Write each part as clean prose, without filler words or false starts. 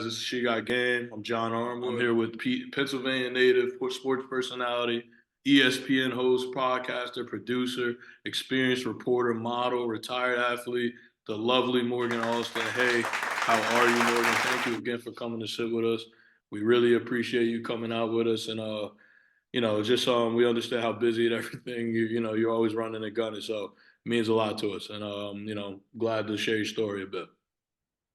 This is She Got Game. I'm John Armour. I'm here with Pennsylvania native sports personality, ESPN host, podcaster, producer, experienced reporter, model, retired athlete, the lovely Morgan Alston. Hey, how are you, Morgan? Thank you again for coming to sit with us. We really appreciate you coming out with us, and just we understand how busy and everything. You're always running and gunning, so it means a lot to us, and glad to share your story a bit.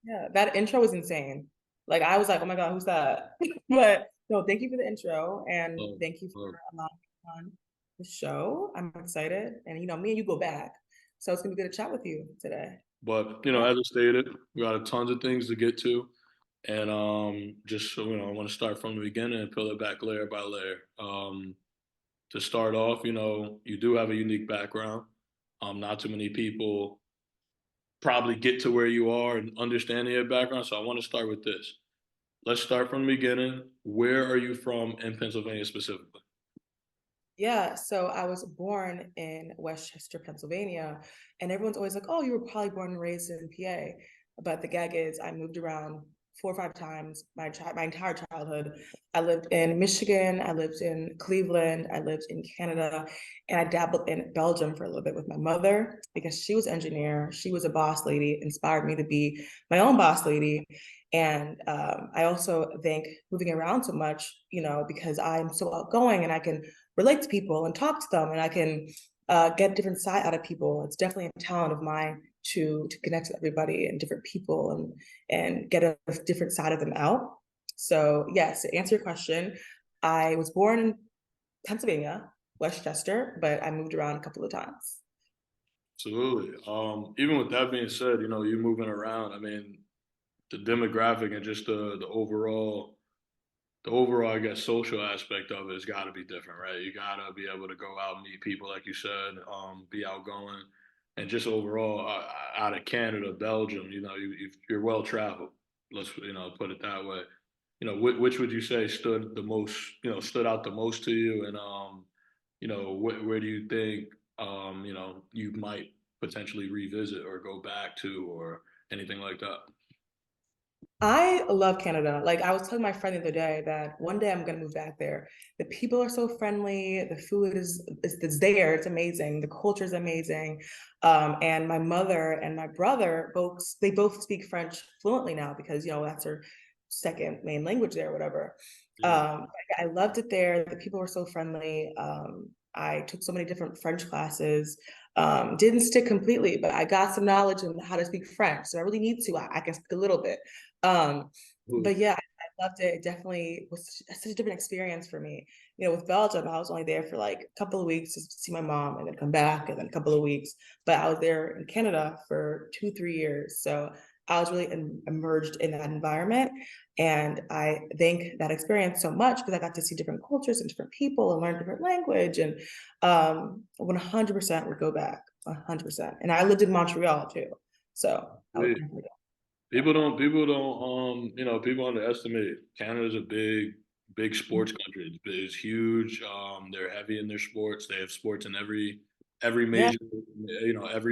Yeah, that intro was insane. Like I was like, oh my God, who's that? But no, thank you for the intro and Um, thank you for um, allowing me on the show. I'm excited. And me and you go back. So it's gonna be good to chat with you today. But Yeah. as I stated, we got tons of things to get to, and just so I want to start from the beginning and peel it back layer by layer. To start off, you do have a unique background. Not too many people probably get to where you are and understanding your background. So I want to start with this. Let's start from the beginning. Where are you from in Pennsylvania specifically? Yeah, so I was born in Westchester, Pennsylvania, and everyone's always like, "Oh, you were probably born and raised in PA." But the gag is, I moved around 4 or 5 times my entire childhood. I lived in Michigan, I lived in Cleveland, I lived in Canada, and I dabbled in Belgium for a little bit with my mother because she was an engineer, she was a boss lady, inspired me to be my own boss lady. And I also think moving around so much, because I'm so outgoing and I can relate to people and talk to them, and I can get a different side out of people. It's definitely a talent of mine to connect with everybody and different people and get a different side of them out. So yes, to answer your question, I was born in Pennsylvania, Westchester, but I moved around a couple of times. Absolutely. Even with that being said, you moving around. I mean, the demographic and just the overall, I guess, social aspect of it has got to be different, right? You got to be able to go out and meet people, like you said, be outgoing, and just overall, out of Canada, Belgium, you're well traveled. Let's put it that way. Which would you say stood out the most to you, and where do you think you might potentially revisit or go back to or anything like that? I love Canada. Like I was telling my friend the other day that one day I'm gonna move back there. The people are so friendly. The food is there. It's amazing. The culture is amazing. And my mother and my brother both speak French fluently now because that's their second main language there, or whatever. Yeah. I loved it there. The people were so friendly. I took so many different French classes. Didn't stick completely, but I got some knowledge on how to speak French. So I really need to. I can speak a little bit. Um, but yeah, I loved it. It definitely was such a different experience for me. With Belgium, I was only there for like a couple of weeks to see my mom and then come back and then a couple of weeks. But I was there in Canada for 2, 3 years. So I was really immersed in that environment. And I thank that experience so much because I got to see different cultures and different people and learn different language. And 100% would go back, 100%. And I lived in Montreal too. So I would Yeah. definitely go. People underestimate it. Canada's a big sports country. It's huge. They're heavy in their sports. They have sports in every Yeah,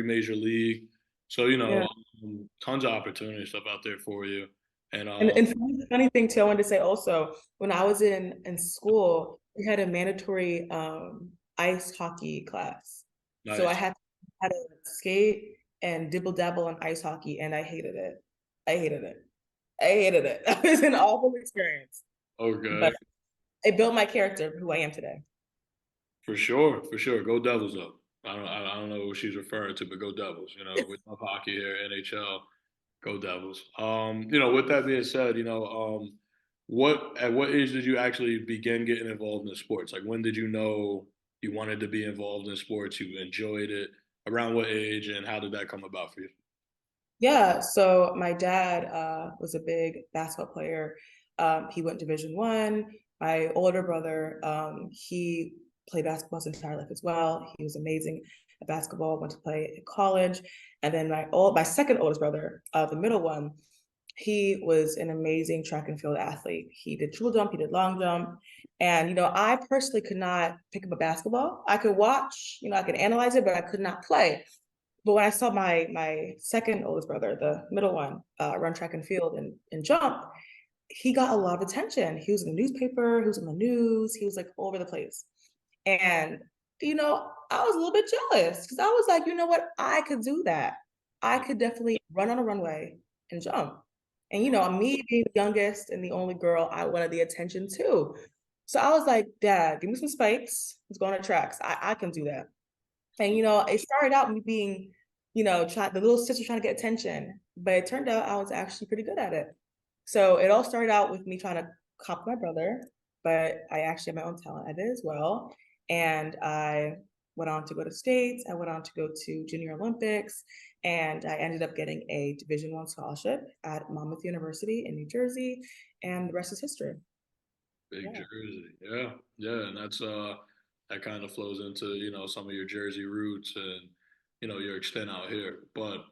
major league. So, yeah. tons of opportunity stuff out there for you. And And funny thing too, I wanted to say also, when I was in school, we had a mandatory ice hockey class. So I nice. had to skate and dibble dabble on ice hockey, and I hated it. I hated it. I hated it. It was an awful experience, Okay. but it built my character for who I am today. For sure, for sure. Go Devils up. I don't know what she's referring to, but go Devils. We love hockey here, NHL. Go Devils. With that being said, at what age did you actually begin getting involved in sports? Like when did you know you wanted to be involved in sports? You enjoyed it. Around what age, and how did that come about for you? Yeah, so my dad was a big basketball player. He went Division 1. My older brother, he played basketball his entire life as well. He was amazing at basketball. Went to play at college, and then my second oldest brother, the middle one, he was an amazing track and field athlete. He did triple jump, he did long jump, and I personally could not pick up a basketball. I could watch, I could analyze it, but I could not play. But when I saw my second oldest brother, the middle one, run track and field and jump, he got a lot of attention. He was in the newspaper, he was in the news, he was like all over the place. And, I was a little bit jealous because I was like, you know what? I could do that. I could definitely run on a runway and jump. And, me being the youngest and the only girl, I wanted the attention too. So I was like, Dad, give me some spikes. Let's go on the tracks. I can do that. And, it started out me being, the little sister trying to get attention, but it turned out I was actually pretty good at it. So it all started out with me trying to copy my brother, but I actually have my own talent at it as well. And I went on to go to states. I went on to go to Junior Olympics, and I ended up getting a Division I scholarship at Monmouth University in New Jersey, and the rest is history. Big Yeah. Jersey. Yeah. Yeah. And that kind of flows into, some of your Jersey roots and, your extent out here. But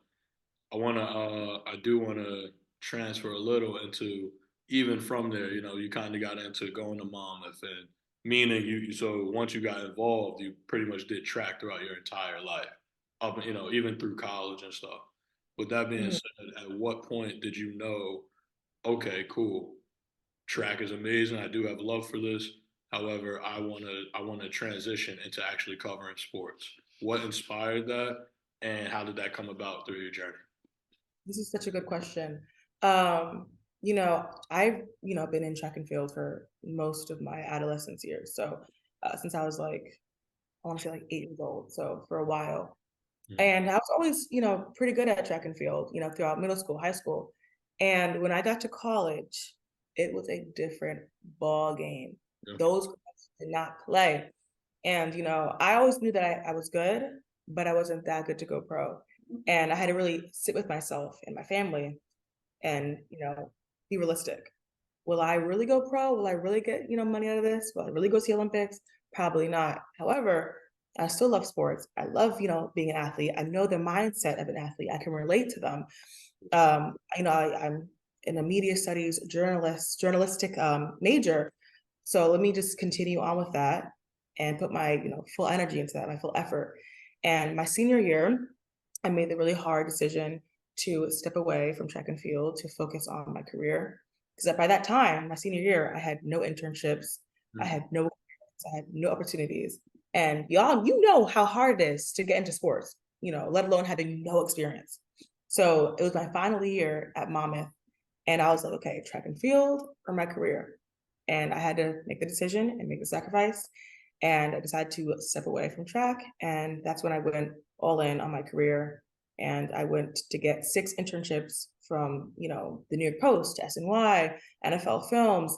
I do wanna transfer a little into even from there, you kind of got into going to Monmouth and meaning so once you got involved, you pretty much did track throughout your entire life, up, even through college and stuff. With that being Mhm. said, at what point did you know, okay, cool, track is amazing. I do have love for this. However, I want to transition into actually covering sports. What inspired that, and how did that come about through your journey? This is such a good question. I've, been in track and field for most of my adolescence years. So since I was like, I want to say like 8 years old. So for a while. Mm. And I was always, pretty good at track and field, throughout middle school, high school. And when I got to college, it was a different ball game. Yeah. Those girls did not play. And, I always knew that I was good, but I wasn't that good to go pro. And I had to really sit with myself and my family and, be realistic. Will I really go pro? Will I really get, money out of this? Will I really go to the Olympics? Probably not. However, I still love sports. I love, being an athlete. I know the mindset of an athlete. I can relate to them. I'm in a media studies journalistic major. So let me just continue on with that and put my, full energy into that, my full effort. And my senior year, I made the really hard decision to step away from track and field to focus on my career. Because by that time, my senior year, I had no internships, I Mm. had no, I had no opportunities. And y'all, you know how hard it is to get into sports, let alone having no experience. So it was my final year at Monmouth, and I was like, okay, track and field or my career. And I had to make the decision and make the sacrifice. And I decided to step away from track. And that's when I went all in on my career. And I went to get 6 internships from, the New York Post, SNY, NFL Films,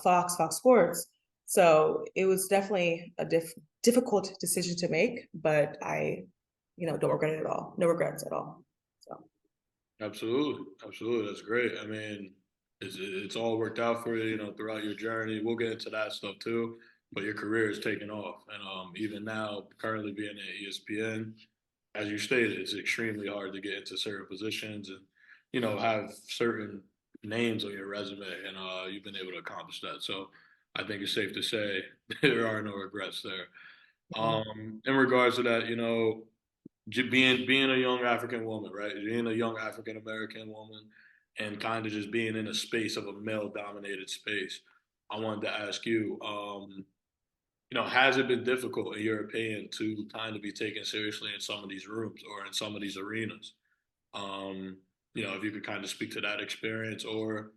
Fox Sports. So it was definitely a difficult decision to make, but I, don't regret it at all. No regrets at all. So. Absolutely, absolutely. That's great. I mean, it's all worked out for you, throughout your journey. We'll get into that stuff too. But your career is taking off, and even now, currently being at ESPN, as you stated, it's extremely hard to get into certain positions and have certain names on your resume, and you've been able to accomplish that. So I think it's safe to say there are no regrets there. Mhm. In regards to that, being a young African woman, right? Being a young African American woman, and kind of just being in a space of a male dominated space. I wanted to ask you, has it been difficult, in your opinion, to kind of be taken seriously in some of these rooms or in some of these arenas? Um, if you could kind of speak to that experience, or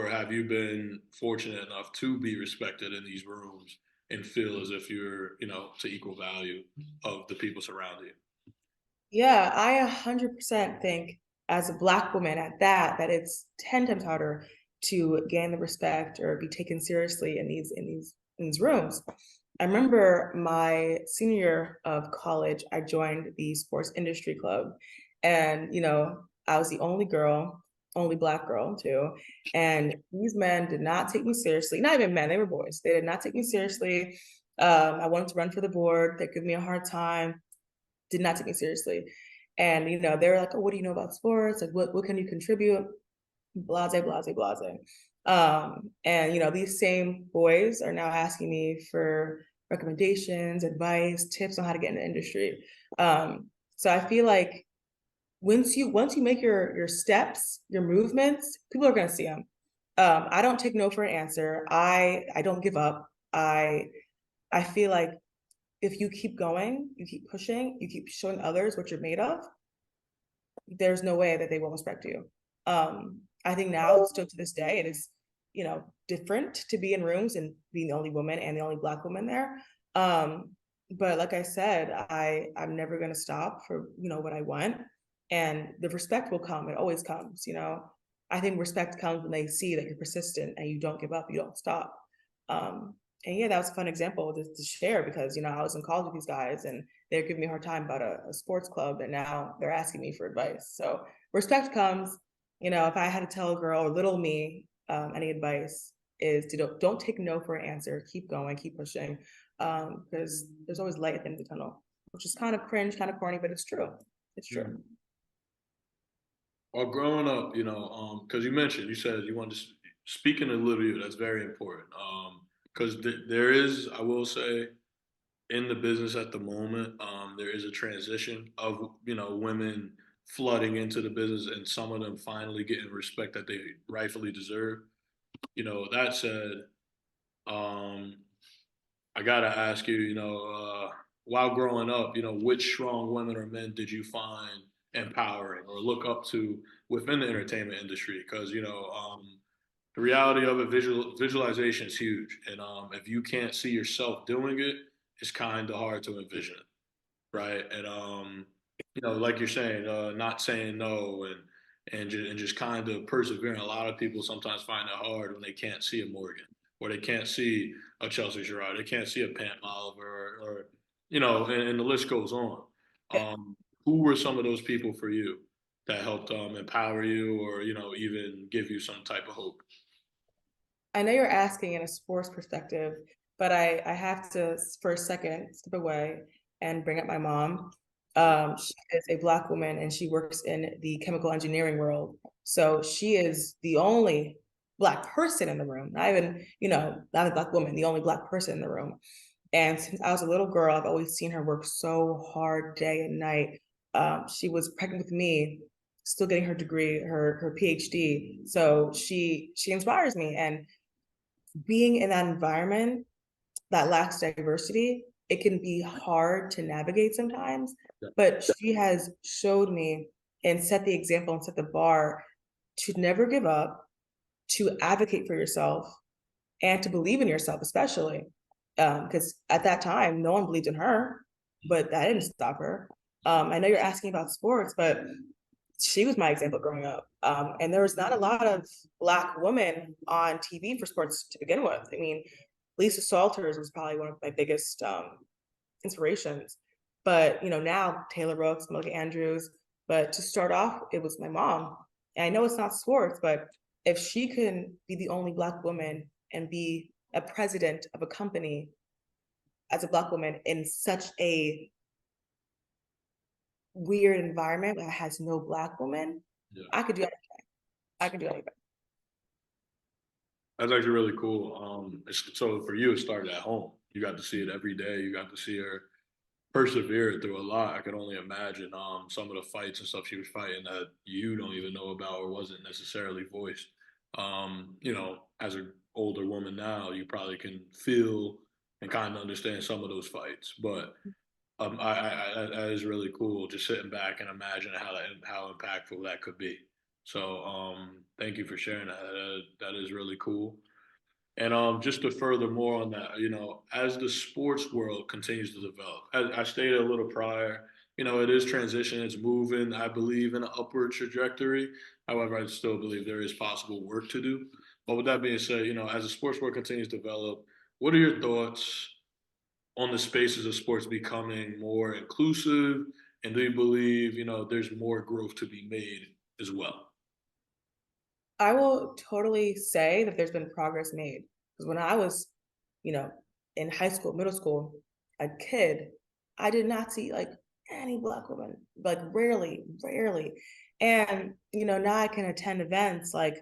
have you been fortunate enough to be respected in these rooms and feel as if you're, to equal value of the people surrounding you? Yeah, I 100% think as a Black woman at that it's 10 times harder to gain the respect or be taken seriously in these rooms. I remember my senior year of college, I joined the sports industry club. And, I was the only girl, only Black girl too. And these men did not take me seriously. Not even men, they were boys. They did not take me seriously. I wanted to run for the board. They give me a hard time, did not take me seriously. And they were like, "Oh, what do you know about sports? Like, what can you contribute?" Blase, blase, blase. And these same boys are now asking me for recommendations, advice, tips on how to get in the industry. So I feel like once you make your steps, your movements, people are gonna see them. I don't take no for an answer. I don't give up. I feel like if you keep going, you keep pushing, you keep showing others what you're made of, there's no way that they will respect you. I think now, still to this day, it is, different to be in rooms and being the only woman and the only Black woman there. But like I said, I'm never gonna stop for what I want, and the respect will come. It always comes. I think respect comes when they see that you're persistent and you don't give up, you don't stop. And yeah, that was a fun example to share because I was in college with these guys and they're giving me a hard time about a sports club, and now they're asking me for advice. So respect comes. If I had to tell a girl or little me any advice is to don't take no for an answer. Keep going, keep pushing, because there's always light at the end of the tunnel, which is kind of cringe, kind of corny, but it's true. It's true. Well, growing up, because you said you wanted to speak in a little you. That's very important. Because there is, I will say, in the business at the moment, there is a transition of women flooding into the business and some of them finally getting respect that they rightfully deserve. That said, um, I gotta ask you, while growing up, which strong women or men did you find empowering or look up to within the entertainment industry? Because the reality of it, visualization is huge, and if you can't see yourself doing it, it's kind of hard to envision it, right? And like you're saying, not saying no and just kind of persevering. A lot of people sometimes find it hard when they can't see a Morgan or they can't see a Chelsea Gerard, they can't see a Pam Oliver, or and the list goes on. Um, who were some of those people for you that helped empower you, or even give you some type of hope? I know you're asking in a sports perspective, but I have to, for a second, step away and bring up my mom. She is a Black woman and she works in the chemical engineering world. So she is the only Black person in the room, not even, not a Black woman, the only Black person in the room. And since I was a little girl, I've always seen her work so hard day and night. She was pregnant with me, still getting her degree, her PhD. So she inspires me. And being in that environment that lacks diversity, it can be hard to navigate sometimes. But she has showed me and set the example and set the bar to never give up, to advocate for yourself, and to believe in yourself, especially. Because at that time, no one believed in her, but that didn't stop her. I know you're asking about sports, but she was my example growing up. And there was not a lot of Black women on TV for sports to begin with. I mean, Lisa Salters was probably one of my biggest inspirations. But now Taylor Rooks, Melody Andrews. But to start off, it was my mom. And I know it's not sports, but if she can be the only Black woman and be a president of a company as a Black woman in such a weird environment that has no Black woman, Yeah. I could do anything. I could do anything. That's actually really cool. So for you, it started at home. You got to see it every day. You got to see her persevere through a lot. I can only imagine some of the fights and stuff she was fighting that you don't even know about or wasn't necessarily voiced. As an older woman now, you probably can feel and kind of understand some of those fights. But that is really cool. Just sitting back and imagining how impactful that could be. So thank you for sharing that. That is really cool. And just to further more on that, as the sports world continues to develop, as I stated a little prior, it is transition, it's moving, I believe, in an upward trajectory. However, I still believe there is possible work to do. But with that being said, as the sports world continues to develop, what are your thoughts on the spaces of sports becoming more inclusive? And do you believe, there's more growth to be made as well? I will totally say that there's been progress made. Because when I was, you know, in high school, middle school, a kid, I did not see like any Black woman, like rarely, rarely. And, now I can attend events. Like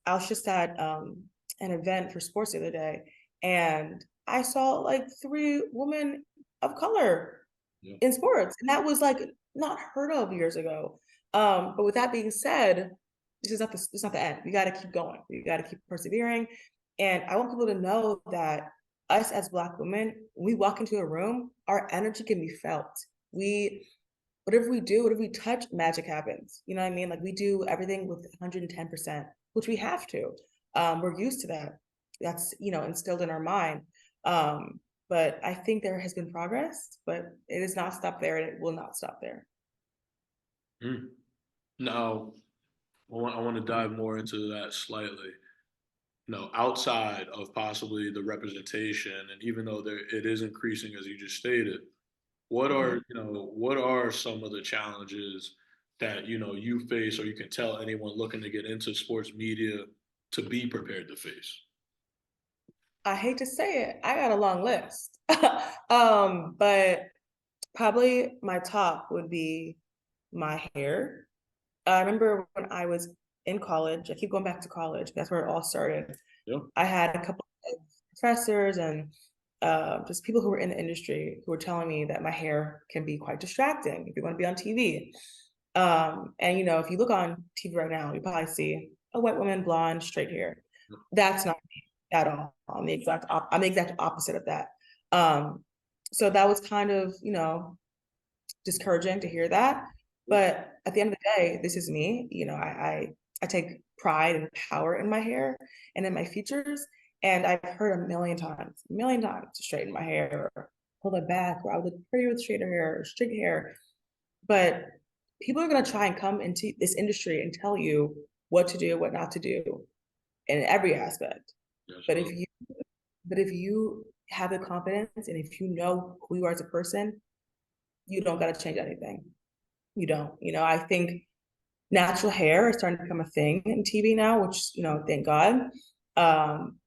I was just at an event for sports the other day, and I saw like three women of color Yeah. in sports. And that was like not heard of years ago. But with that being said, this is not the end. We got to keep going. We got to keep persevering. And I want people to know that us as Black women, when we walk into a room, our energy can be felt. We, whatever we do, whatever we touch, magic happens. You know what I mean? Like we do everything with 110%, which we have to. We're used to that. That's, you know, instilled in our mind. But I think there has been progress, but it has not stopped there and it will not stop there. Mm. Now, I want to dive more into that slightly. Outside of possibly the representation, and even though it is increasing as you just stated, Mhm. what are some of the challenges that you face, or you can tell anyone looking to get into sports media to be prepared to face? I hate to say it, I got a long list. But probably my top would be my hair. I remember when I was in college, I keep going back to college, that's where it all started. Yeah. I had a couple of professors and just people who were in the industry who were telling me that my hair can be quite distracting if you want to be on TV. And you know, if you look on TV right now, you probably see a white woman, blonde, straight hair. That's not me at all. I'm the exact opposite of that. Um, so that was kind of, you know, discouraging to hear that. But at the end of the day, this is me. You know, I take pride and power in my hair and in my features. And I've heard a million times to straighten my hair or pull it back, or I would look prettier with straighter hair or straight hair. But people are gonna try and come into this industry and tell you what to do, what not to do in every aspect. Yes, But well, if you have the confidence and if you know who you are as a person, you don't gotta change anything. You don't. You know, I think natural hair is starting to become a thing in TV now, which, you know, thank God.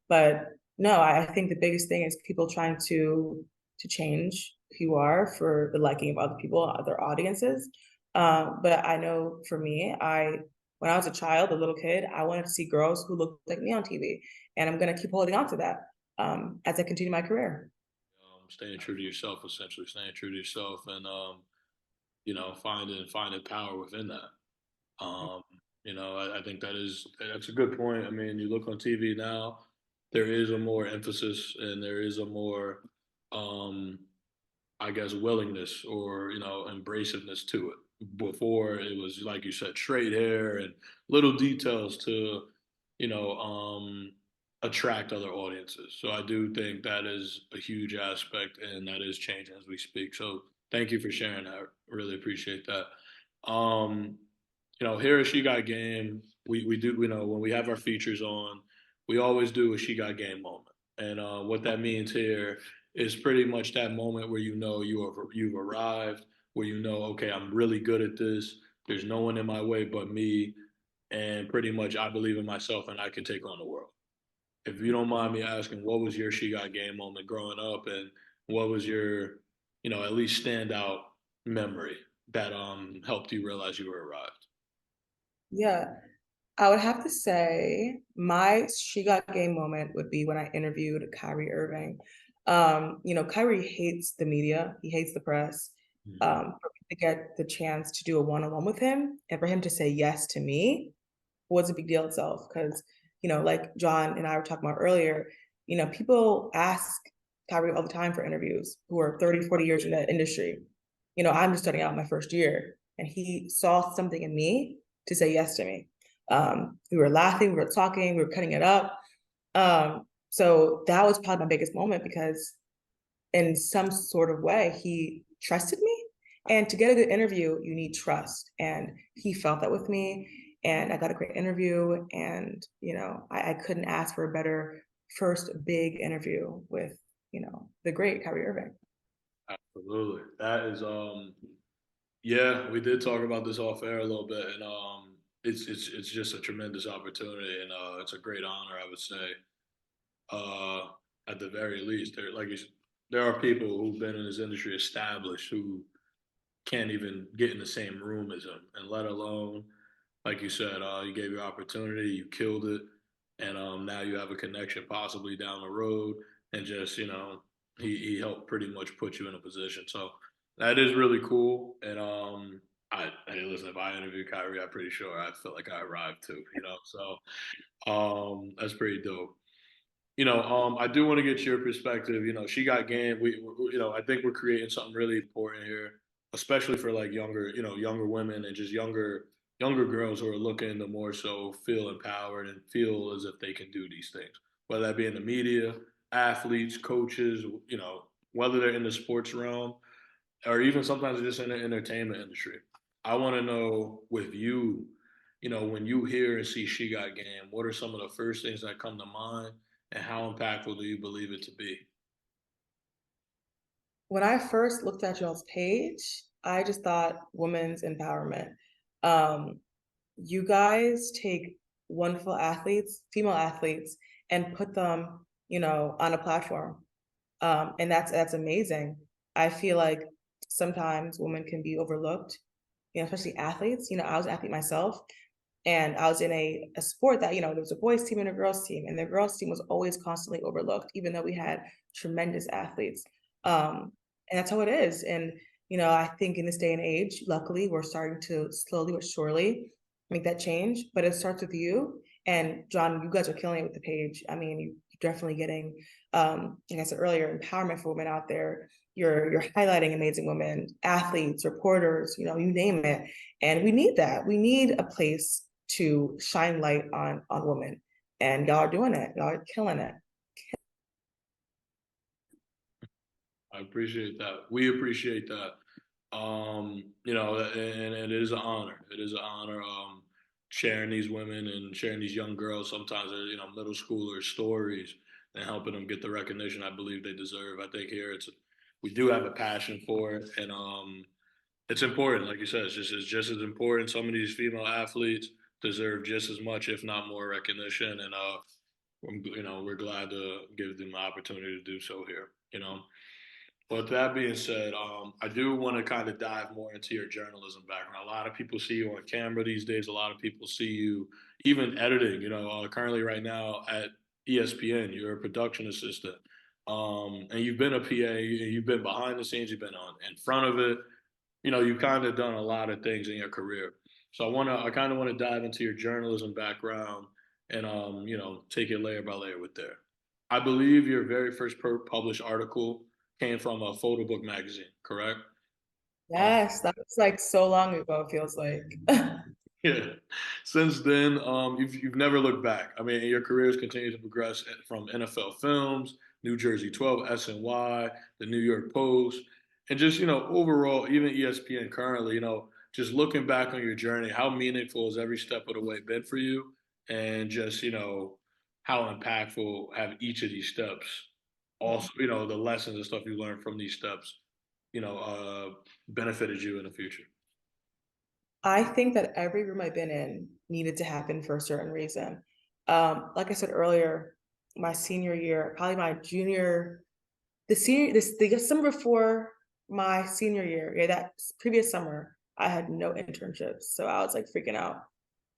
But no, I think the biggest thing is people trying to change who you are for the liking of other people, other audiences. But I know for me, I when I was a child, a little kid, I wanted to see girls who looked like me on TV, and I'm gonna keep holding on to that as I continue my career. staying true to yourself, essentially staying true to yourself, and finding power within that. Um, I think that's a good point. I mean, you look on TV now, there is a more emphasis and there is a more, um, I guess, willingness or embraciveness to it. Before it was like you said, straight hair and little details to, you know, um, attract other audiences. So I do think that is a huge aspect, and that is changing as we speak. So thank you for sharing that. Really appreciate that. Um, here at She Got Game, we do, when we have our features on, we always do a She Got Game moment. And what that means here is pretty much that moment where you've arrived, where okay, I'm really good at this. There's no one in my way but me, and pretty much I believe in myself and I can take on the world. If you don't mind me asking, what was your She Got Game moment growing up, and what was your, at least standout memory that helped you realize you were arrived? Yeah, I would have to say my she got game moment would be when I interviewed Kyrie Irving. You know, Kyrie hates the media, he hates the press. Mhm. For me to get the chance to do a one-on-one with him and for him to say yes to me was a big deal itself. Because, you know, like John and I were talking about earlier, you know, people ask Kyrie all the time for interviews who are 30, 40 years in that industry. You know, I'm just starting out my first year, and he saw something in me to say yes to me. We were laughing, we were talking, we were cutting it up. So that was probably my biggest moment because in some sort of way, he trusted me. And to get a good interview, you need trust. And he felt that with me. And I got a great interview. And, you know, I couldn't ask for a better first big interview with, you know, the great Kyrie Irving. Absolutely. That is yeah, we did talk about this off air a little bit, and it's just a tremendous opportunity, and it's a great honor, I would say. Uh at the very least, there are people who've been in this industry established who can't even get in the same room as him, and let alone, like you said, you gave your opportunity, you killed it, and now you have a connection possibly down the road, and just he helped pretty much put you in a position. So that is really cool, and Hey, listen, if I interview Kyrie, I'm pretty sure I feel like I arrived too, you know. So that's pretty dope. I do want to get your perspective. She got game. I think we're creating something really important here, especially for like younger women and just younger girls who are looking to more so feel empowered and feel as if they can do these things, whether that be in the media, athletes, coaches, whether they're in the sports realm or even sometimes just in the entertainment industry. I want to know with you, when you hear and see She Got Game, what are some of the first things that come to mind, and how impactful do you believe it to be? When I first looked at y'all's page, I just thought women's empowerment. Um, you guys take wonderful athletes, female athletes, and put them, on a platform. And that's amazing. I feel like sometimes women can be overlooked, especially athletes. I was an athlete myself, and I was in a sport that, there was a boys team and a girls team, and the girls team was always constantly overlooked, even though we had tremendous athletes. And that's how it is. And, I think in this day and age, luckily, we're starting to slowly but surely make that change, but it starts with you. And John, you guys are killing it with the page. I mean, you're definitely getting, like I said earlier, empowerment for women out there. You're highlighting amazing women, athletes, reporters, you name it. And we need that. We need a place to shine light on women. And y'all are doing it. Y'all are killing it. I appreciate that. We appreciate that. And it is an honor. It is an honor sharing these women and sharing these young girls, sometimes they're, middle schoolers stories and helping them get the recognition I believe they deserve. I think here we do have a passion for it, and it's important. Like you said, it's just as important. Some of these female athletes deserve just as much, if not more, recognition, and we're glad to give them the opportunity to do so here. But that being said, I do want to kind of dive more into your journalism background. A lot of people see you on camera these days. A lot of people see you even editing. Currently right now at ESPN, you're a production assistant, and you've been a PA. You've been behind the scenes. You've been on in front of it. You've kind of done a lot of things in your career. So I kind of want to dive into your journalism background and, take it layer by layer with there. I believe your very first published article came from a photo book magazine, correct? Um, Yes, that was like so long ago, it feels like. yeah. Since then, you've never looked back. I mean, your career has continued to progress from NFL Films, New Jersey 12, SNY, the New York Post, and just overall, even ESPN currently. Just looking back on your journey, how meaningful has every step of the way been for you, and just how impactful have each of these steps also, the lessons and stuff you learned from these steps, benefited you in the future. I think that every room I've been in needed to happen for a certain reason. Like I said earlier, my senior year, probably my junior, the summer before my senior year, yeah, that previous summer, I had no internships. So I was like freaking out.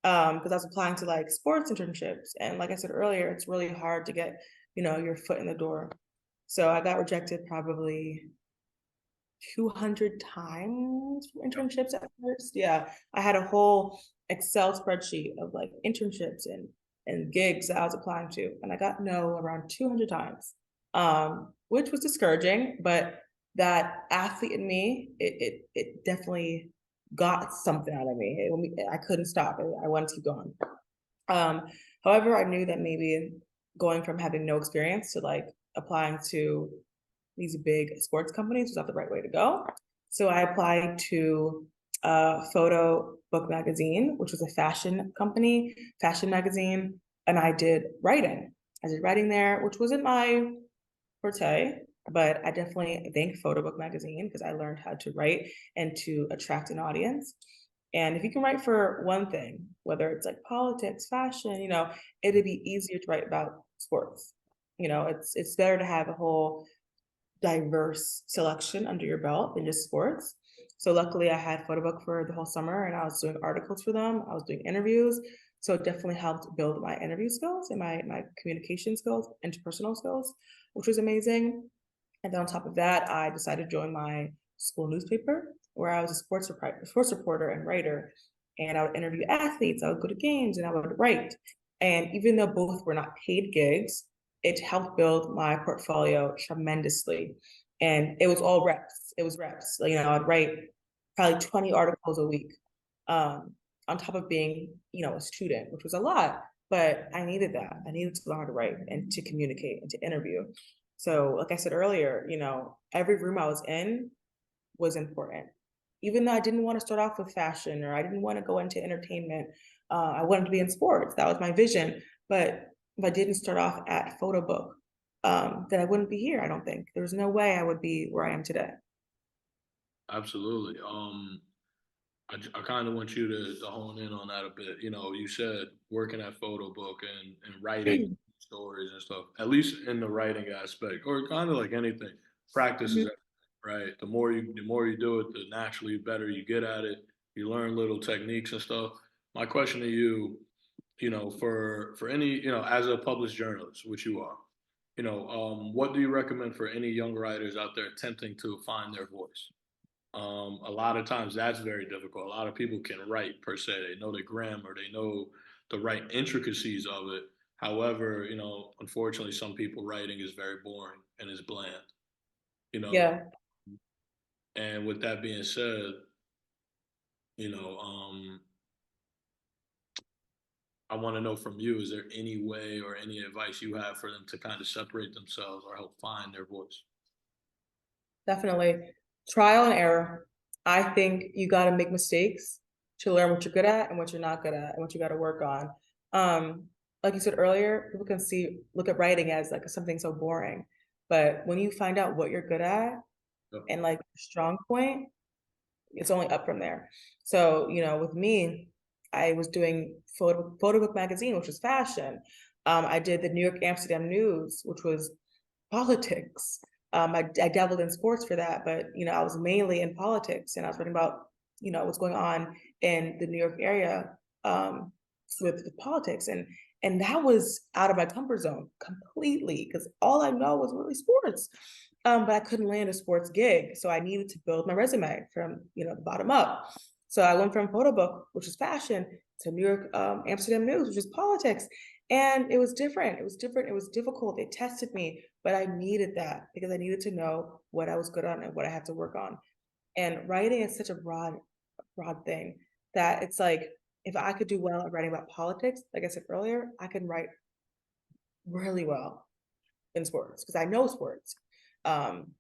Because I was applying to like sports internships. And like I said earlier, it's really hard to get, your foot in the door. So I got rejected probably 200 times for Yep. internships at first. Yeah, I had a whole Excel spreadsheet of like internships and gigs that I was applying to, and I got no around 200 times, which was discouraging. But that athlete in me, it definitely got something out of me. I couldn't stop. I wanted to keep going. Um, However, I knew that maybe going from having no experience to like applying to these big sports companies was not the right way to go. So I applied to Photo Book Magazine, which was a fashion company, fashion magazine, and I did writing. I did writing there, which wasn't my forte, but I definitely thank Photo Book Magazine because I learned how to write and to attract an audience. And if you can write for one thing, whether it's like politics, fashion, it'd be easier to write about sports. It's better to have a whole diverse selection under your belt than just sports. So luckily I had photo book for the whole summer and I was doing articles for them. I was doing interviews. So it definitely helped build my interview skills and my communication skills, interpersonal skills, which was amazing. And then on top of that, I decided to join my school newspaper where I was a sports reporter and writer. And I would interview athletes, I would go to games and I would write. And even though both were not paid gigs, it helped build my portfolio tremendously. And it was all reps. It was reps. You know, I'd write probably 20 articles a week, on top of being, you know, a student, which was a lot. But I needed that. I needed to learn how to write and to communicate and to interview. So, like I said earlier, you know, every room I was in was important. Even though I didn't want to start off with fashion or I didn't want to go into entertainment, I wanted to be in sports. That was my vision. But if I didn't start off at photo book, then I wouldn't be here. I don't think there's no way I would be where I am today. Absolutely. I kind of want you to hone in on that a bit. You know, you said working at photo book and writing stories and stuff, at least in the writing aspect, or kind of like anything, practice is everything, right? The more you do it, the naturally better you get at it. You learn little techniques and stuff. My question to you, you know, for any, you know, as a published journalist, which you are, you know, what do you recommend for any young writers out there attempting to find their voice? A lot of times that's very difficult. A lot of people can write per se. They know the grammar, they know the right intricacies of it. However, you know, unfortunately, some people writing is very boring and is bland. You know, Yeah, and with that being said, you know, I want to know from you: is there any way or any advice you have for them to kind of separate themselves or help find their voice? definitely. Trial and error. I think you got to make mistakes to learn what you're good at and what you're not good at and what you got to work on. Um, like you said earlier, people can look at writing as like something so boring. But when you find out what you're good at and like strong point, it's only up from there. So, you know, with me, I was doing photo book magazine, which was fashion. I did the New York Amsterdam News, which was politics. I dabbled in sports for that, but you know, I was mainly in politics, and I was writing about, you know, what's going on in the New York area, with politics, and that was out of my comfort zone completely because all I know was really sports. But I couldn't land a sports gig, so I needed to build my resume from, you know, the bottom up. So I went from photo book, which is fashion, to New York Amsterdam News, which is politics, and it was different. It was different. It was difficult. They tested me, but I needed that because I needed to know what I was good on and what I had to work on. And writing is such a broad thing that it's like if I could do well at writing about politics, like I said earlier, I can write really well in sports because I know sports. Um,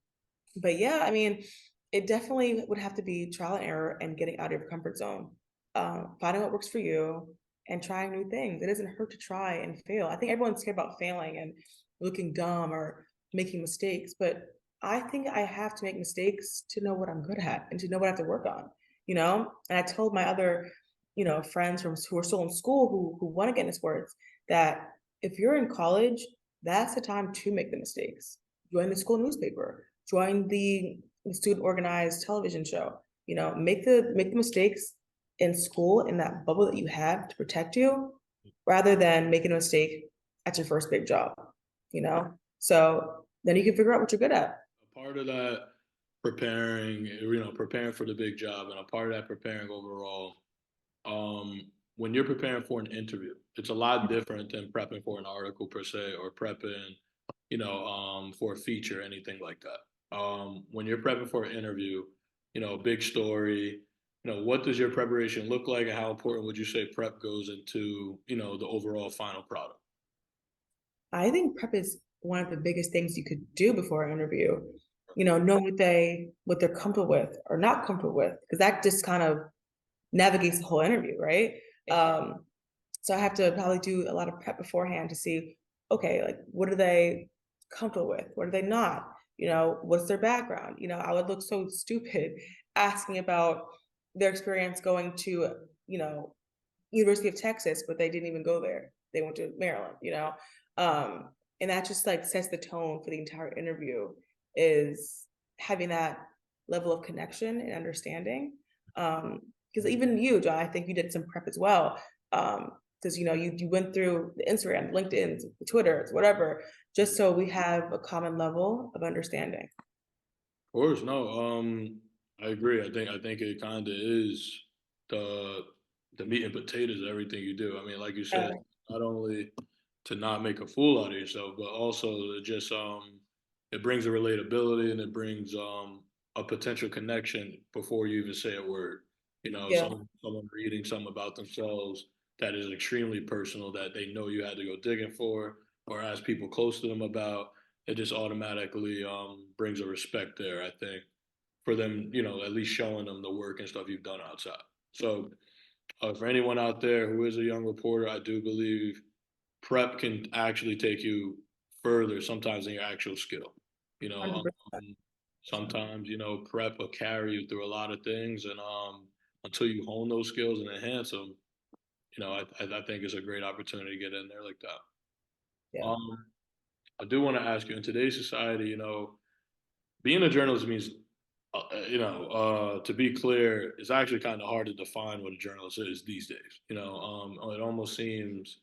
but yeah, I mean, it definitely would have to be trial and error and getting out of your comfort zone, finding what works for you and trying new things. It doesn't hurt to try and fail. I think everyone's scared about failing and looking dumb or making mistakes, but I think I have to make mistakes to know what I'm good at and to know what I have to work on, you know? And I told my other, you know, friends who are still in school who want to get into sports that if you're in college, that's the time to make the mistakes. Join the school newspaper, join the student organized television show. You know, make the mistakes in school in that bubble that you have to protect you, rather than making a mistake at your first big job. You know, so then you can figure out what you're good at. A part of that preparing, you know, preparing for the big job, and a part of that preparing overall, when you're preparing for an interview, it's a lot different than prepping for an article per se or prepping, you know, for a feature, anything like that. When you're prepping for an interview, you know, a big story, you know, what does your preparation look like, and how important would you say prep goes into, you know, the overall final product? I think prep is one of the biggest things you could do before an interview. You know, know what they're comfortable with or not comfortable with, because that just kind of navigates the whole interview, right? So I have to probably do a lot of prep beforehand to see, okay, like what are they comfortable with? What are they not? You know, what's their background? You know, I would look so stupid asking about their experience going to, you know, University of Texas, but they didn't even go there. They went to Maryland, you know? Um, and that just like sets the tone for the entire interview is having that level of connection and understanding. Because even you, John, I think you did some prep as well. Because you know, you went through the Instagram, LinkedIn, the Twitter, whatever, just so we have a common level of understanding. Of course, no. I agree. I think it kind of is the the meat and potatoes of everything you do. I mean, like you said, Yeah. not only to not make a fool out of yourself, but also to just it brings a relatability and it brings a potential connection before you even say a word. You know, Yeah. someone reading something about themselves that is extremely personal that they know you had to go digging for or ask people close to them about, it just automatically brings a respect there, I think, for them, you know, at least showing them the work and stuff you've done outside. So, for anyone out there who is a young reporter, I do believe prep can actually take you further sometimes than your actual skill. You know, 100%. sometimes, you know, prep will carry you through a lot of things. And until you hone those skills and enhance them, you know, I think it's a great opportunity to get in there like that. Yeah. Um, I do want to ask you in today's society, you know, being a journalist means, to be clear, it's actually kind of hard to define what a journalist is these days. You know, it almost seems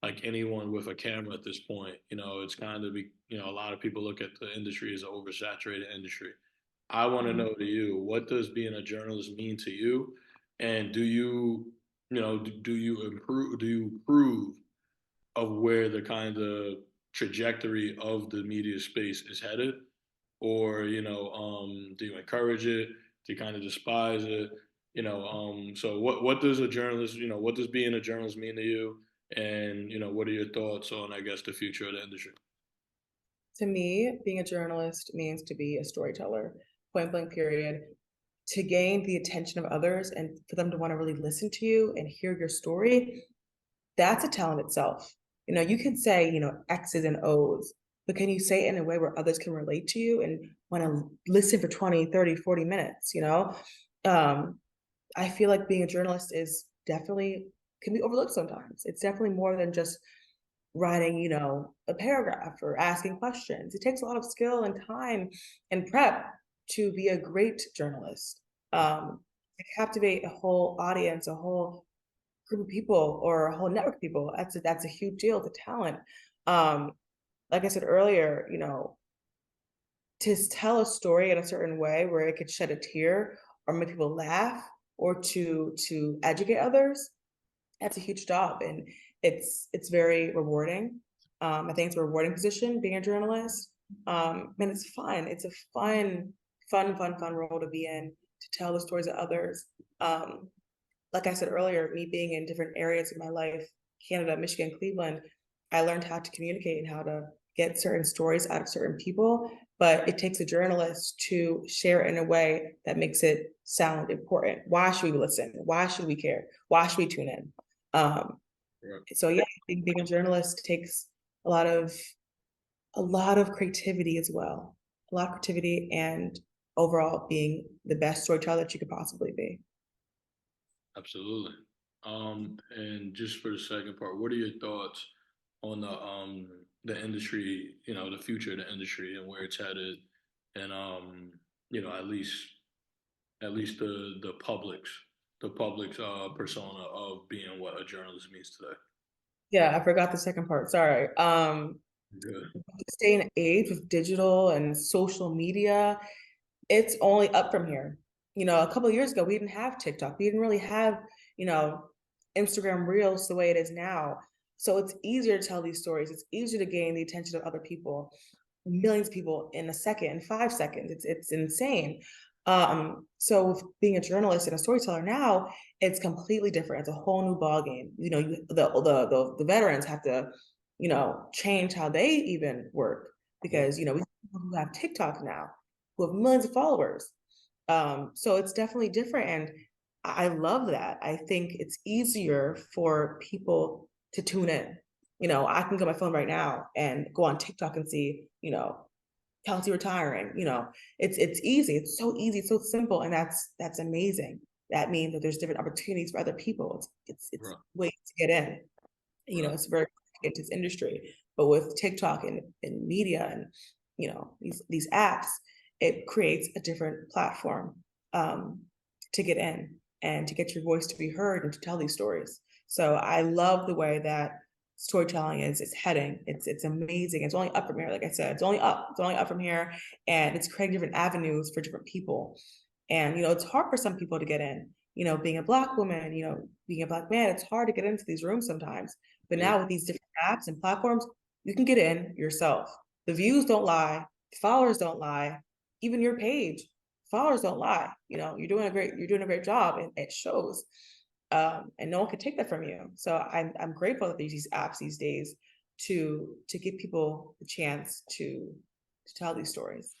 like anyone with a camera at this point, you know, it's kind of you know, a lot of people look at the industry as an oversaturated industry. I want to Mhm. know to you, what does being a journalist mean to you? And do you, you know, do you approve of where the kind of trajectory of the media space is headed? Or, you know, do you encourage it? Do you kind of despise it? You know, so what does a journalist, you know, what does being a journalist mean to you? And, you know, what are your thoughts on, I guess, the future of the industry? To me, being a journalist means to be a storyteller, point blank, period. To gain the attention of others and for them to want to really listen to you and hear your story, that's a talent itself. You know, you can say, you know, X's and O's, but can you say it in a way where others can relate to you and want to listen for 20, 30, 40 minutes, you know? Um, I feel like being a journalist is definitely can be overlooked sometimes. It's definitely more than just writing, you know, a paragraph or asking questions. It takes a lot of skill and time and prep to be a great journalist. To captivate a whole audience, a whole group of people or a whole network of people, that's a huge deal. It's a talent. Um, like I said earlier, you know, to tell a story in a certain way where it could shed a tear or make people laugh or to educate others, that's a huge job and it's very rewarding. I think it's a rewarding position being a journalist. And it's fun. It's a fun role to be in, to tell the stories of others. Um, like I said earlier, me being in different areas of my life, Canada, Michigan, Cleveland, I learned how to communicate and how to get certain stories out of certain people. But it takes a journalist to share it in a way that makes it sound important. Why should we listen? Why should we care? Why should we tune in? Um, Right. so yeah, I think being a journalist takes a lot of creativity as well. A lot of creativity and overall being the best storyteller that you could possibly be. Absolutely. And just for the second part, what are your thoughts on the industry, you know, the future of the industry and where it's headed, and you know, at least the public's persona of being what a journalist means today. Yeah, I forgot the second part. Sorry. Good. This day and age with digital and social media, it's only up from here. You know, a couple of years ago, we didn't have TikTok. We didn't really have, you know, Instagram Reels the way it is now. So it's easier to tell these stories. It's easier to gain the attention of other people, millions of people in a second, in 5 seconds. It's insane. So with being a journalist and a storyteller now, it's completely different. It's a whole new ball game. You know, the veterans have to, you know, change how they even work because you know we have people who have TikTok now who have millions of followers. So it's definitely different, and I love that. I think it's easier for people to tune in. You know, I can get my phone right now and go on TikTok and see, you know, Kelsey retiring. You know, it's easy. It's so easy. It's so simple, and that's amazing. That means that there's different opportunities for other people. It's Right. ways to get in. You know, Right. it's very into this industry, but with TikTok and media and you know these apps, it creates a different platform um, to get in and to get your voice to be heard and to tell these stories. So I love the way that storytelling is heading. It's amazing. It's only up from here. Like I said, it's only up. It's only up from here, and it's creating different avenues for different people. And, it's hard for some people to get in, being a Black woman, being a Black man, it's hard to get into these rooms sometimes. But now with these different apps and platforms, you can get in yourself. The views don't lie, the followers don't lie, even your page, followers don't lie. You're doing a great job, and it shows. And no one can take that from you. So I'm grateful that there's these apps these days to give people the chance to tell these stories.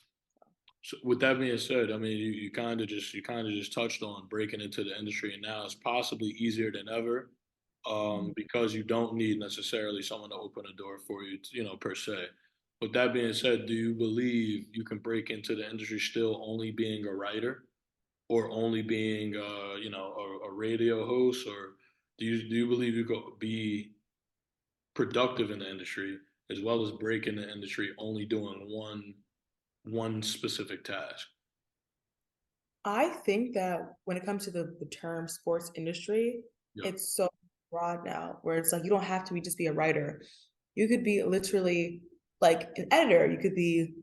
So with that being said, I mean, you kind of just touched on breaking into the industry, and now it's possibly easier than ever, because you don't need necessarily someone to open a door for you, per se. With that being said, do you believe you can break into the industry still only being a writer, or only being, a radio host, or do you believe you could be productive in the industry as well as break in the industry only doing one specific task? I think that when it comes to the term sports industry, Yeah. it's so broad now, where it's like you don't have to just be a writer. You could be literally like an editor. You could be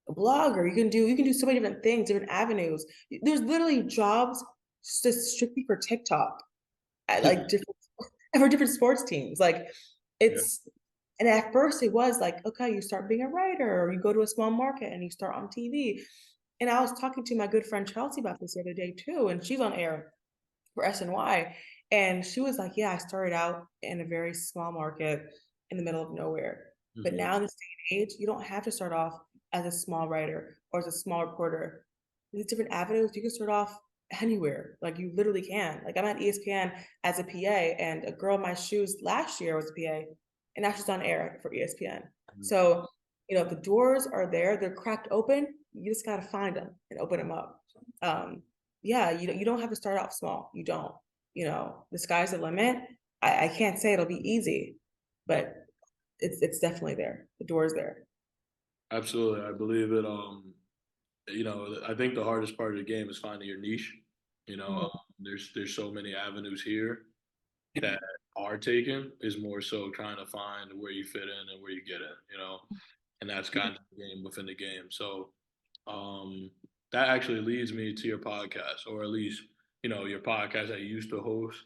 a blogger. You can do so many different things, different avenues. There's literally jobs just strictly for TikTok at like different for different sports teams. Like Yeah. it's and at first it was like, okay, you start being a writer, or you go to a small market and you start on TV. And I was talking to my good friend Chelsea about this the other day too, and she's on air for SNY. And she was like, yeah, I started out in a very small market in the middle of nowhere. But Hmm. now in this day and age, you don't have to start off as a small writer or as a small reporter. These different avenues, you can start off anywhere. Like you literally can. Like I'm at ESPN as a PA, and a girl in my shoes last year was a PA, and now she's on air for ESPN. So, the doors are there, they're cracked open. You just gotta find them and open them up. Yeah, you don't have to start off small. You don't. The sky's the limit. I can't say it'll be easy, but it's definitely there. The door's there. Absolutely, I believe it. I think the hardest part of the game is finding your niche. Mhm. There's so many avenues here that are taken. Is more so trying to find where you fit in and where you get in. And that's kind of the game within the game. So, um, that actually leads me to your podcast, or at least your podcast that you used to host.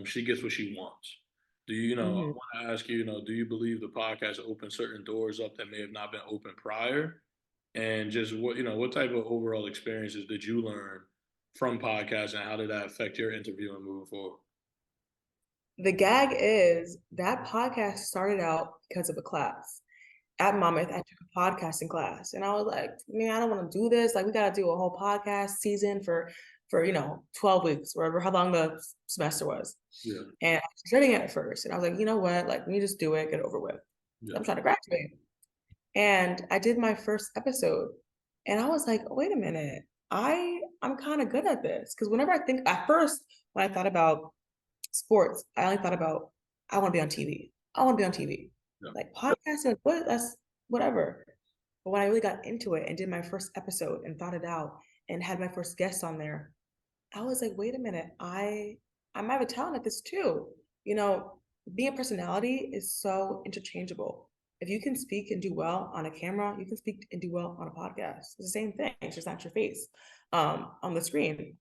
She gets what she wants. I Mhm. want to ask you, do you believe the podcast opened certain doors up that may have not been open prior? And just what type of overall experiences did you learn from podcasts, and how did that affect your interviewing moving forward? The gag is that podcast started out because of a class. At Monmouth, I took a podcasting class, and I was like, man, I don't want to do this. Like, we got to do a whole podcast season for 12 weeks, wherever how long the semester was. Yeah, And I was dreading it at first. And I was like, you know what? Like, let me just do it, get it over with. yeah, I'm trying to graduate. And I did my first episode. And I was like, wait a minute. I'm kind of good at this. Because whenever I think at first, when I thought about sports, I only thought about I want to be on TV. I want to be on TV. yeah. Like podcasting, what that's whatever. But when I really got into it and did my first episode and thought it out and had my first guest on there, I was like, wait a minute, I might have a talent at this too. You know, Being a personality is so interchangeable. If you can speak and do well on a camera, you can speak and do well on a podcast. It's the same thing. It's just not your face on the screen.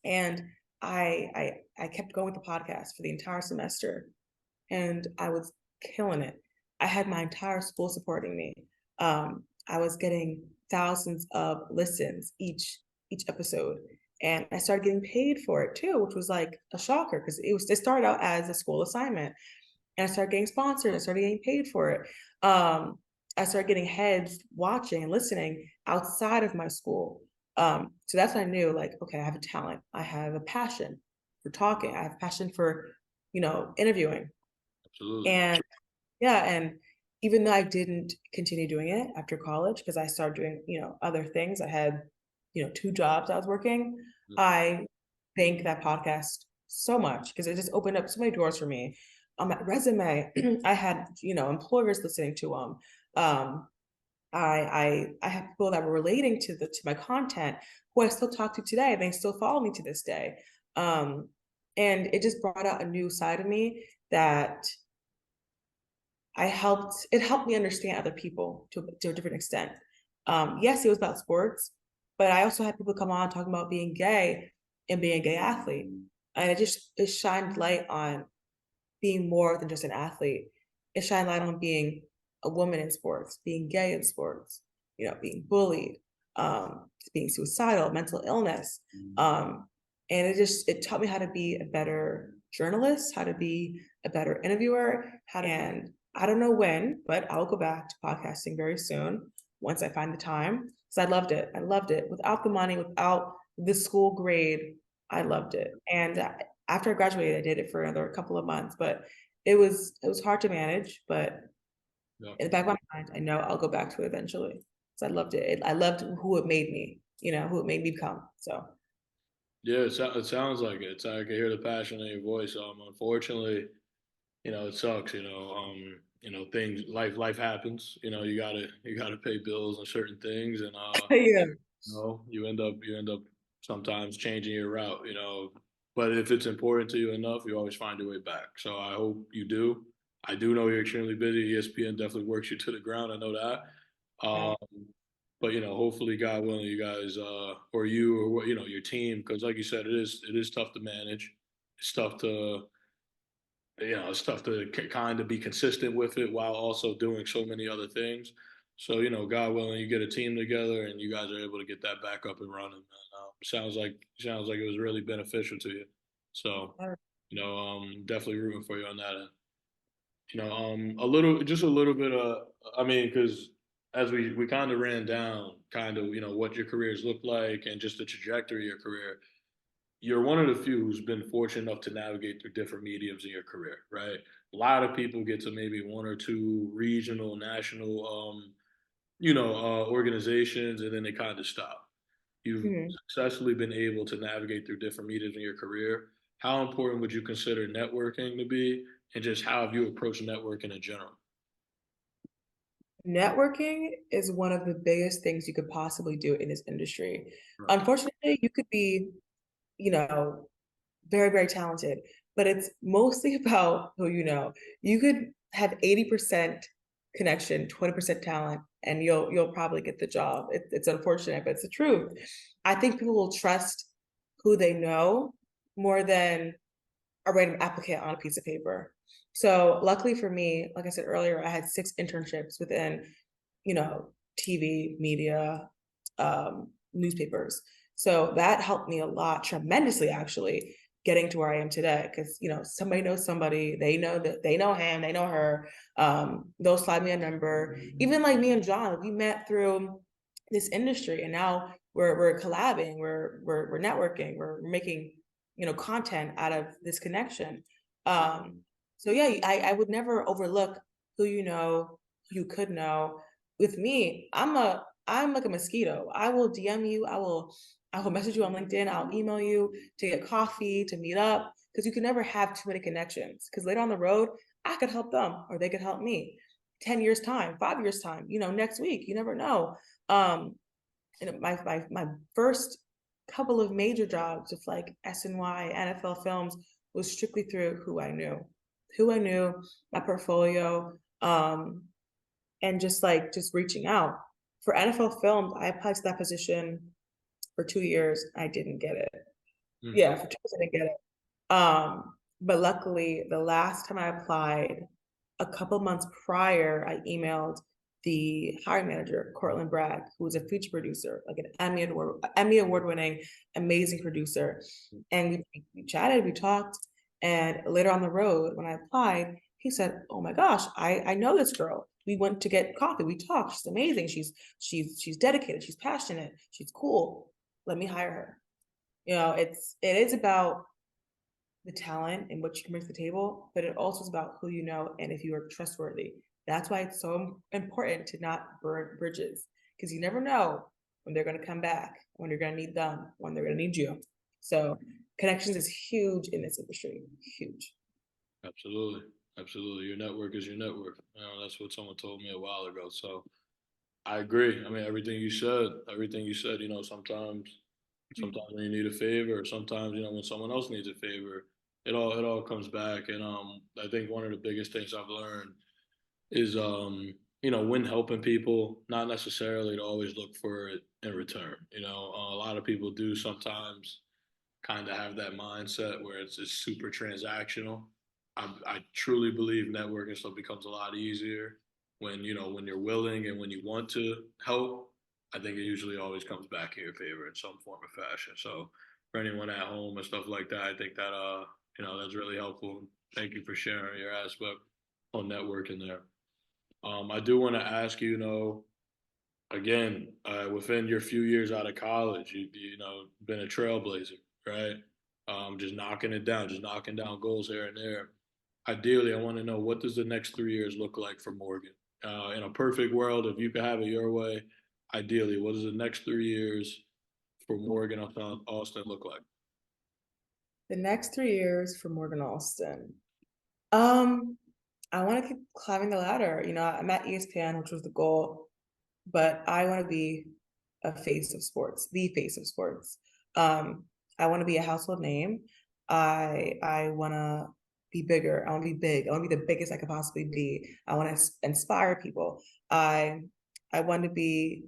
And I kept going with the podcast for the entire semester, and I was killing it. I had my entire school supporting me. I was getting thousands of listens each episode, and I started getting paid for it too, which was like a shocker because it started out as a school assignment, and I started getting sponsored. I started getting paid for it. I started getting heads watching and listening outside of my school. So that's when I knew, like, okay, I have a talent. I have a passion for talking. I have a passion for, interviewing. Absolutely. And yeah, and even though I didn't continue doing it after college because I started doing, other things, I had, two jobs I was working. Yeah. I thank that podcast so much because it just opened up so many doors for me. On my resume, I had, employers listening to them. I have people that were relating to my content who I still talk to today, and they still follow me to this day. Um, and it just brought out a new side of me that it helped me understand other people to a different extent. Yes, it was about sports, But I also had people come on talking about being gay and being a gay athlete. And it shined light on being more than just an athlete. It shined light on being a woman in sports, being gay in sports, being bullied, being suicidal, mental illness. And it taught me how to be a better journalist, how to be a better interviewer, and I don't know when, but I'll go back to podcasting very soon once I find the time. Because I loved it. I loved it. Without the money, without the school grade, I loved it. And after I graduated, I did it for another couple of months, but it was hard to manage. But Yeah. in the back of my mind, I know I'll go back to it eventually. So I loved it. I loved who it made me, who it made me become. So Yeah, it sounds like it. I can hear the passion in your voice. Unfortunately, it sucks. Things life happens. You gotta pay bills and certain things, and yeah. you end up sometimes changing your route. But if it's important to you enough, you always find your way back. So I hope you do. I do know you're extremely busy. ESPN definitely works you to the ground. I know that. Yeah. Um, but hopefully, God willing, you guys or you or your team, because like you said, it is tough to manage. It's tough to kind of be consistent with it while also doing so many other things. So God willing, you get a team together and you guys are able to get that back up and running. Sounds like it was really beneficial to you. So definitely rooting for you on that end. Just a little bit of, I mean, because as we kind of ran down, kind of what your careers look like and just the trajectory of your career. You're one of the few who's been fortunate enough to navigate through different mediums in your career, right? A lot of people get to maybe one or two regional, national, organizations, and then they kind of stop. You've Mhm. successfully been able to navigate through different mediums in your career. How important would you consider networking to be, and just how have you approached networking in general? Networking is one of the biggest things you could possibly do in this industry. Right. Unfortunately, you could be, you know, very, very talented, but it's mostly about who you know. You could have 80% connection, 20% talent, and you'll probably get the job. It's unfortunate, but it's the truth. I think people will trust who they know more than a random applicant on a piece of paper. So luckily for me, like I said earlier, I had 6 internships within, you know, TV, media, newspapers. So that helped me a lot, tremendously actually, getting to where I am today. Because somebody knows somebody, they know that they know him, they know her. They'll slide me a number. Even like me and John, we met through this industry, and now we're collabing, we're networking, we're making content out of this connection. So yeah, I would never overlook who you know, who you could know. With me, I'm like a mosquito. I will DM you, I will message you on LinkedIn, I'll email you to get coffee, to meet up, because you can never have too many connections. Because later on the road, I could help them or they could help me. 10 years time, 5 years time, next week, you never know. And my first couple of major jobs with like SNY, NFL films was strictly through who I knew, my portfolio, and just reaching out. For NFL films, I applied to that position for 2 years. I didn't get it. Mm. Yeah, for 2 years I didn't get it. But luckily, the last time I applied, a couple months prior, I emailed the hiring manager, Cortland Bragg, who was a feature producer, like an Emmy award winning, amazing producer. And we chatted, we talked, and later on the road, when I applied, he said, "Oh my gosh, I know this girl. We went to get coffee. We talked. She's amazing. She's dedicated. She's passionate. She's cool. Let me hire her." It is about the talent and what you can bring to the table, but it also is about who you know and if you are trustworthy. That's why it's so important to not burn bridges, because you never know when they're going to come back, when you're going to need them, when they're going to need you. So connections is huge in this industry, huge. Absolutely. Absolutely. Your network is your network. That's what someone told me a while ago. So I agree. I mean, everything you said, sometimes when you need a favor, or sometimes, when someone else needs a favor, it all comes back. And I think one of the biggest things I've learned is when helping people, not necessarily to always look for it in return. A lot of people do sometimes kind of have that mindset where it's just super transactional. I truly believe networking stuff becomes a lot easier when you're willing and when you want to help. I think it usually always comes back in your favor in some form or fashion. So for anyone at home and stuff like that, I think that that's really helpful. Thank you for sharing your aspect on networking there. I do want to ask you, again, within your few years out of college, you been a trailblazer, right? Just knocking it down, just knocking down goals here and there. Ideally, I want to know, what does the next 3 years look like for Morgan? In a perfect world, if you could have it your way, ideally, what does the next 3 years for Morgan Alston look like? The next 3 years for Morgan Alston. Um, I want to keep climbing the ladder. I'm at ESPN, which was the goal, but I want to be a face of sports, the face of sports. Um, I want to be a household name. I want to be bigger. I want to be big. I want to be the biggest I could possibly be. I want to inspire people. I want to be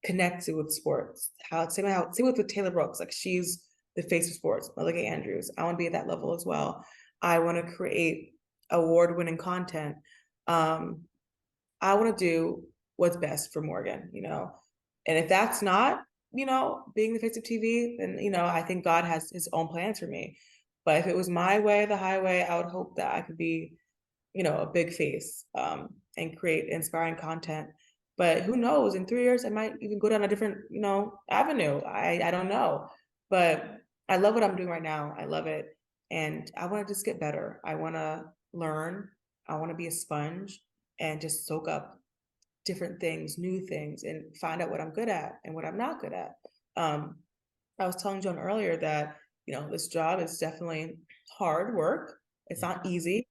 connected with sports. Same with Taylor Brooks. Like, she's the face of sports. Malika Andrews. I want to be at that level as well. I want to create award-winning content. Um, I want to do what's best for Morgan, And if that's not, being the face of TV, then, I think God has his own plans for me. But if it was my way, the highway, I would hope that I could be, a big face, and create inspiring content. But who knows? In 3 years, I might even go down a different, avenue. I don't know. But I love what I'm doing right now. I love it. And I want to just get better. I want to learn. I want to be a sponge and just soak up different things, new things, and find out what I'm good at and what I'm not good at. Um, I was telling John earlier that, this job is definitely hard work. It's not easy.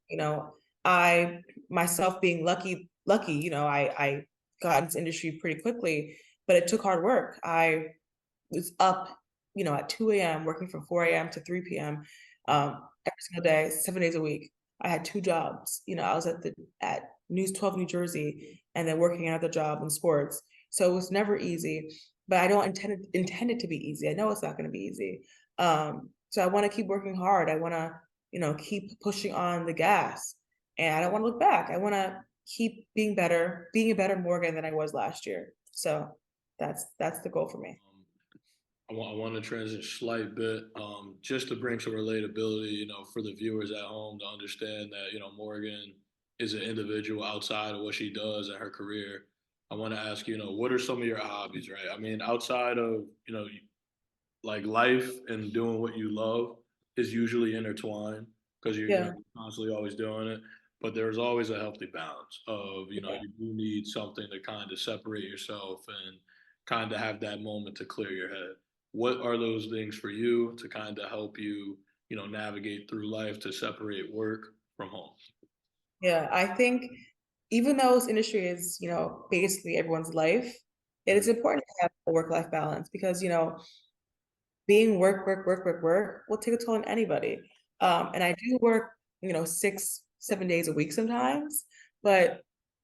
I myself being lucky, I got into industry pretty quickly, but it took hard work. I was up, at 2 a.m. working from 4 a.m. to 3 p.m. Every single day, 7 days a week. I had two jobs. I was at News 12 New Jersey and then working another job in sports. So it was never easy, but I don't intend it to be easy. I know it's not going to be easy. So I want to keep working hard. I want to, keep pushing on the gas, and I don't want to look back. I want to keep being a better Morgan than I was last year. So that's the goal for me. I want to transition a slight bit, just to bring some relatability, for the viewers at home to understand that, Morgan is an individual outside of what she does in her career. I want to ask, what are some of your hobbies, right? I mean, outside of, like life and doing what you love is usually intertwined because you're Yeah. constantly always doing it. But there's always a healthy balance of, Yeah. you do need something to kind of separate yourself and kind of have that moment to clear your head. What are those things for you to kind of help you, navigate through life to separate work from home? Yeah, I think even though this industry is, basically everyone's life, it is important to have a work-life balance because, being work will take a toll on anybody. And I do work, 6, 7 days a week sometimes, but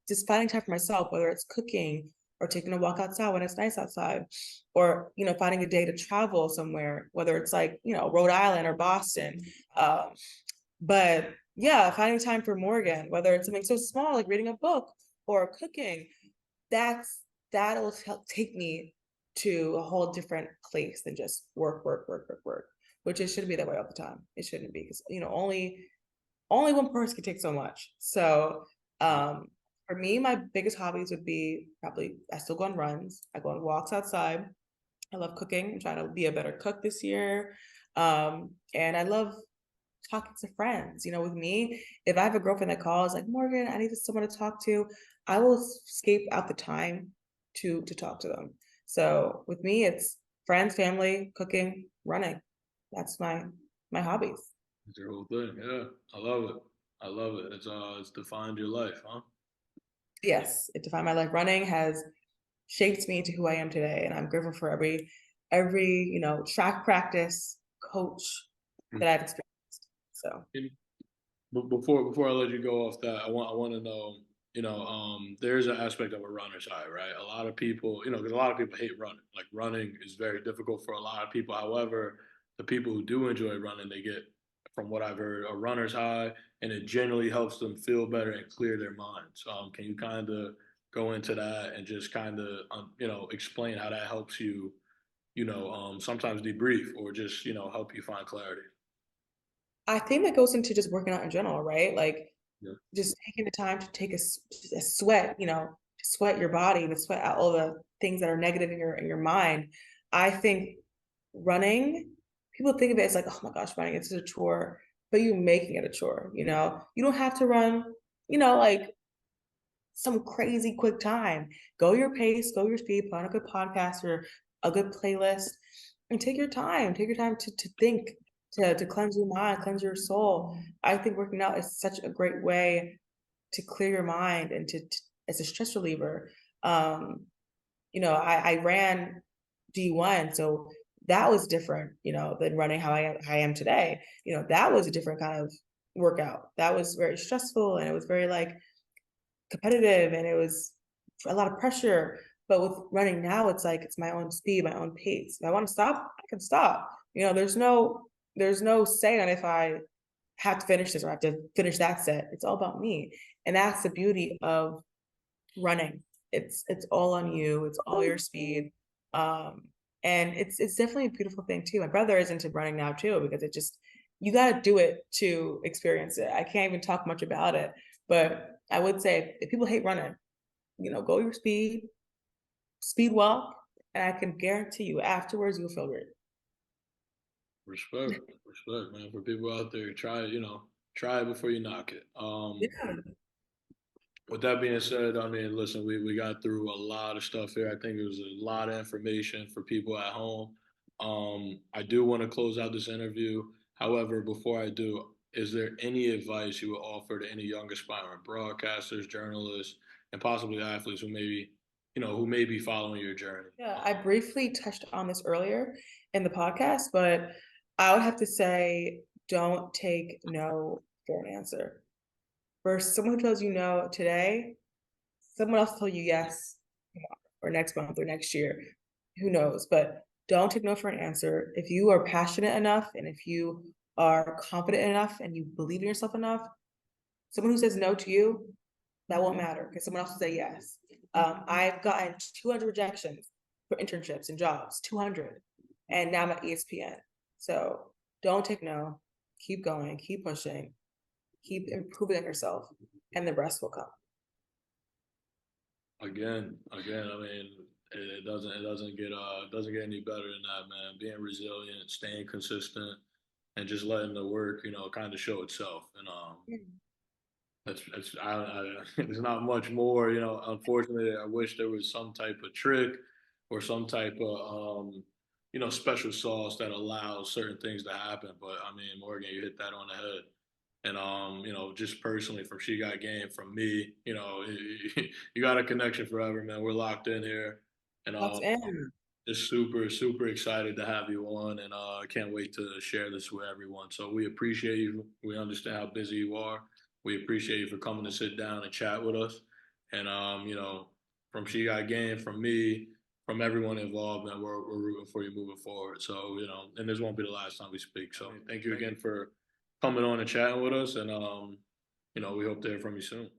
just finding time for myself, whether it's cooking or taking a walk outside when it's nice outside, or, finding a day to travel somewhere, whether it's like, Rhode Island or Boston. Um, but yeah, finding time for Morgan, whether it's something so small like reading a book or cooking, that'll take me to a whole different place than just work, which it shouldn't be that way all the time. It shouldn't be because only one person can take so much. So for me, my biggest hobbies would be probably I still go on runs. I go on walks outside. I love cooking. I'm trying to be a better cook this year. And I love talking to friends. With me, if I have a girlfriend that calls like, Morgan, I need someone to talk to, I will escape out the time to talk to them. So with me, it's friends, family, cooking, running. That's my hobbies. It's your whole thing. Yeah. I love it. I love it. It's defined your life, huh? Yes, it defined my life. Running has shaped me to who I am today, and I'm grateful for every track practice coach that I've experienced. So Before I let you go off that, I want to know, there's an aspect of a runner's high, right? A lot of people, because a lot of people hate running. Like running is very difficult for a lot of people. However, the people who do enjoy running, they get, from what I've heard, a runner's high, and it generally helps them feel better and clear their minds. Can you kind of go into that and just kind of, explain how that helps you, sometimes debrief or just, help you find clarity? I think that goes into just working out in general, right? Like Yeah. just taking the time to take a sweat, to sweat your body, to sweat out all the things that are negative in your mind. I think running, people think of it as like, oh my gosh, running, it's a chore, but you're making it a chore, You don't have to run, like some crazy quick time. Go your pace, go your speed, put on a good podcast or a good playlist, and take your time. Take your time to think, to cleanse your mind, cleanse your soul. I think working out is such a great way to clear your mind and to as a stress reliever. Um, I ran D1, so that was different, than running how I am today. That was a different kind of workout. That was very stressful and it was very like competitive and it was a lot of pressure. But with running now, it's like it's my own speed, my own pace. If I want to stop, I can stop. There's no say on if I have to finish this or I have to finish that set. It's all about me. And that's the beauty of running. It's all on you, it's all your speed. Um, and it's definitely a beautiful thing too. My brother is into running now too, because it just you gotta do it to experience it. I can't even talk much about it, but I would say if people hate running, go your speed walk, and I can guarantee you afterwards you'll feel great. Respect, man. For people out there, try it before you knock it. Yeah. With that being said, I mean, listen, we got through a lot of stuff here. I think it was a lot of information for people at home. I do want to close out this interview. However, before I do, is there any advice you would offer to any young aspiring broadcasters, journalists, and possibly athletes who may be following your journey? Yeah, I briefly touched on this earlier in the podcast, but I would have to say don't take no for an answer. For someone who tells you no today, someone else will tell you yes tomorrow or next month or next year. Who knows? But don't take no for an answer. If you are passionate enough and if you are confident enough and you believe in yourself enough, someone who says no to you, that won't matter because someone else will say yes. I've gotten 200 rejections for internships and jobs, 200. And now I'm at ESPN. So don't take no. Keep going, keep pushing, keep improving on yourself, and the rest will come. Again, I mean, it doesn't get any better than that, man. Being resilient, staying consistent, and just letting the work, kind of show itself. And there's not much more, Unfortunately, I wish there was some type of trick or some type of special sauce that allows certain things to happen. But I mean, Morgan, you hit that on the head. And just personally from She Got Game, from me, you got a connection forever, man. We're locked in here, and Locked in. just super, super excited to have you on, and I can't wait to share this with everyone. So we appreciate you. We understand how busy you are. We appreciate you for coming to sit down and chat with us. And from She Got Game, from me, from everyone involved, man, we're rooting for you moving forward. So and this won't be the last time we speak. So thank you again for coming on and chatting with us, and we hope to hear from you soon.